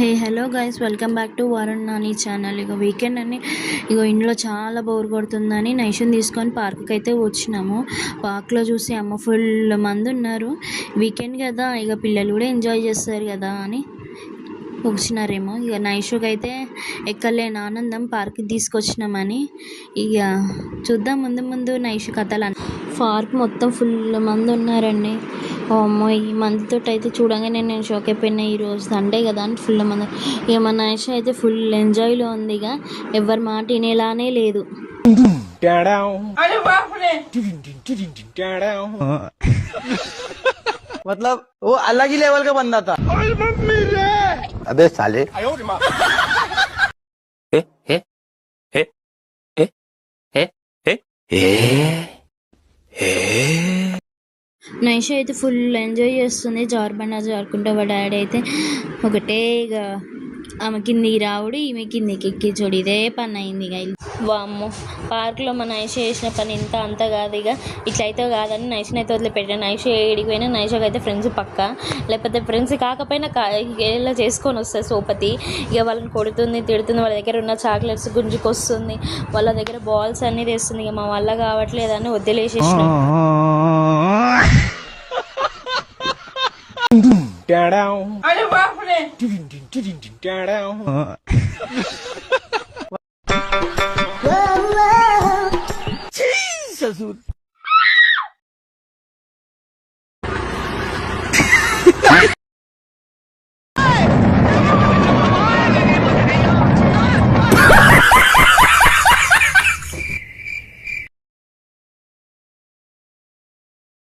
Hey hello guys, welcome back to Varun Nani channel. ఇక weekend అని ఇంట్లో చాలా బోర్ కొడుతుందని నైషన్ తీసుకొని పార్క్కి అయితే వచ్చినాము. పార్క్లో చూసి అమ్మ ఫుల్ మంది ఉన్నారు. వీకెండ్ కదా, ఇక పిల్లలు కూడా ఎంజాయ్ చేస్తారు కదా అని వచ్చినారేమో. ఇక నైషుకి అయితే ఎక్కలేని ఆనందం పార్క్కి తీసుకొచ్చినామని. ఇక చూద్దాం ముందు ముందు నైషు కథలు. పార్క్ మొత్తం ఫుల్ మంది ఉన్నారండి. అమ్మో, ఈ మందితో అయితే చూడంగానే నేను షాక్ అయిపోయినా. ఈరోజు సండే కదా అని ఫుల్ మంది. ఇక మన నైషు అయితే ఫుల్ ఎంజాయ్లో ఉంది. ఇక ఎవరి మాట వినేలానే లేదు. मतलब वो अलग ही लेवल का बंदा था। अबे साले ए ए ए ए ए ए ए నైషు అయితే ఫుల్ ఎంజాయ్ చేస్తుంది. జారుబండ జారుకుంటే వాళ్ళ డాడీ అయితే ఒకటే ఇక ఆమె కిందికి రావుడు, ఈమె కిందికి ఎక్కి చూడు, ఇదే పని అయింది. ఇక వామ్మో, పార్క్లో మన నైషు చేసిన పని ఇంత అంత కాదు. ఇక ఇట్లయితే కాదని నైషుని అయితే వదిలిపెట్టాను. నైషు ఏడిపోయినా నైషుకి అయితే ఫ్రెండ్స్ పక్క, లేకపోతే ఫ్రెండ్స్ కాకపోయినా ఇలా చేసుకొని వస్తుంది సోపతి. ఇక వాళ్ళని కొడుతుంది, తిడుతుంది, వాళ్ళ దగ్గర ఉన్న చాక్లెట్స్ గుంజుకొస్తుంది, వాళ్ళ దగ్గర బాల్స్ అన్నీ తెస్తుంది. ఇక మా వల్ల కావట్లేదని వదిలేసేసిన. अरे बाप रे